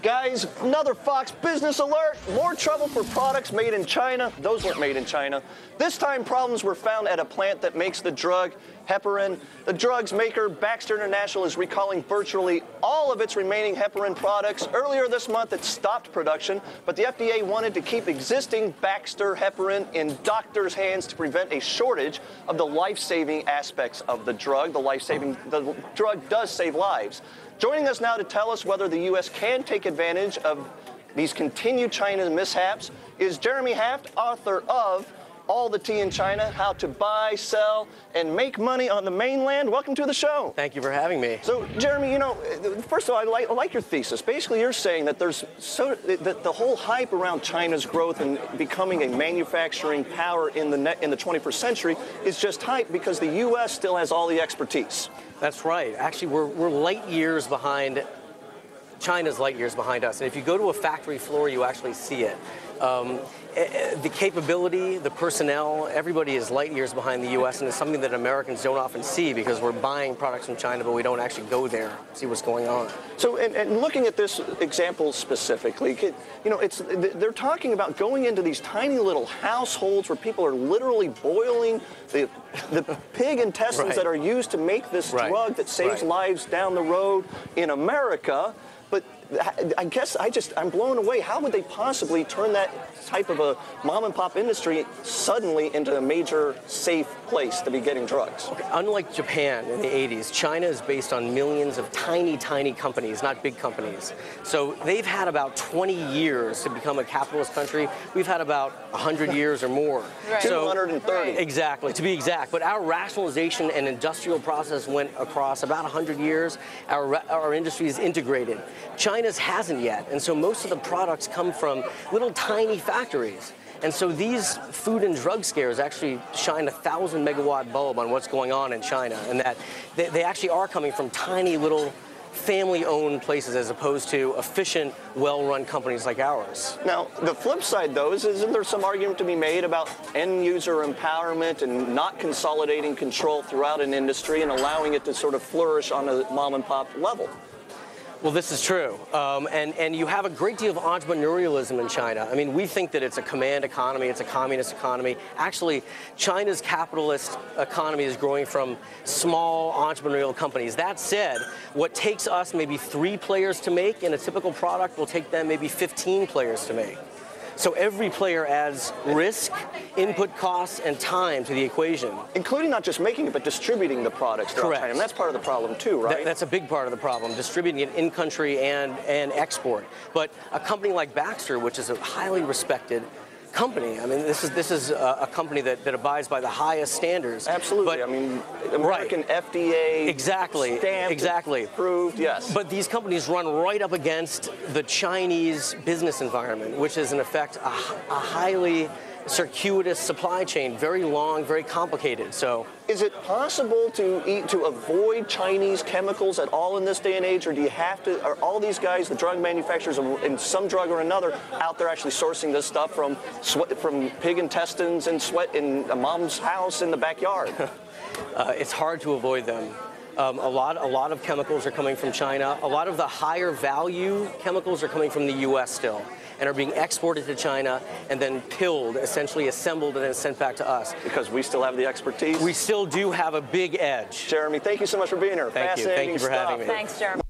Guys, another Fox Business Alert. More trouble for products made in China. Those weren't made in China. This time, problems were found at a plant that makes the drug heparin. The drug's maker, Baxter International, is recalling virtually all of its remaining heparin products. Earlier this month, it stopped production, but the FDA wanted to keep existing Baxter heparin in doctors' hands to prevent a shortage of the life-saving aspects of the drug. The drug does save lives. Joining us now to tell us whether the U.S. can take advantage of these continued China mishaps is Jeremy Haft, author of All the Tea in China, How to Buy, Sell, and Make Money on the Mainland. Welcome to the show. Thank you for having me. So, Jeremy, you know, first of all, I like your thesis. Basically, you're saying that that the whole hype around China's growth and becoming a manufacturing power in the 21st century is just hype because the U.S. still has all the expertise. That's right. Actually, we're light years behind. China's light years behind us. And if you go to a factory floor, you actually see it. The capability, the personnel, everybody is light years behind the U.S., and it's something that Americans don't often see because we're buying products from China, but we don't actually go there, see what's going on. So, and looking at this example specifically, you know, they're talking about going into these tiny little households where people are literally boiling the pig intestines that are used to make this drug that saves lives down the road in America. But I guess I'm blown away. How would they possibly turn that type of a mom-and-pop industry suddenly into a major safe place to be getting drugs? Okay. Unlike Japan in the 80s, China is based on millions of tiny, tiny companies, not big companies. So they've had about 20 years to become a capitalist country. We've had about 100 years or more. Right. So, 230. Exactly, to be exact. But our rationalization and industrial process went across about 100 years. Our industry is integrated. China's hasn't yet, and so most of the products come from little tiny factories. And so these food and drug scares actually shine 1,000 megawatt bulb on what's going on in China, and that they actually are coming from tiny little family-owned places as opposed to efficient, well-run companies like ours. Now, the flip side, though, isn't there some argument to be made about end-user empowerment and not consolidating control throughout an industry and allowing it to sort of flourish on a mom-and-pop level? Well, this is true, and you have a great deal of entrepreneurialism in China. I mean, we think that it's a command economy, it's a communist economy. Actually, China's capitalist economy is growing from small entrepreneurial companies. That said, what takes us maybe 3 players to make in a typical product will take them maybe 15 players to make. So every player adds risk, input costs, and time to the equation. Including not just making it, but distributing the products throughout China. And that's part of the problem too, right? That's a big part of the problem, distributing it in-country and export. But a company like Baxter, which is a highly respected company. I mean, this is a company that abides by the highest standards. Absolutely. But, I mean, American FDA. Exactly. Stamped, exactly. Approved. Yes. But these companies run right up against the Chinese business environment, which is in effect a highly circuitous supply chain, very long, very complicated. So, is it possible to avoid Chinese chemicals at all in this day and age, or do you have to? Are all these guys, the drug manufacturers, in some drug or another, out there actually sourcing this stuff from pig intestines and sweat in a mom's house in the backyard? It's hard to avoid them. A lot of chemicals are coming from China. A lot of the higher value chemicals are coming from the U.S. still, and are being exported to China and then pilled, essentially assembled and then sent back to us. Because we still have the expertise? We still do have a big edge. Jeremy, thank you so much for being here. Thank you for having me. Thanks, Jeremy.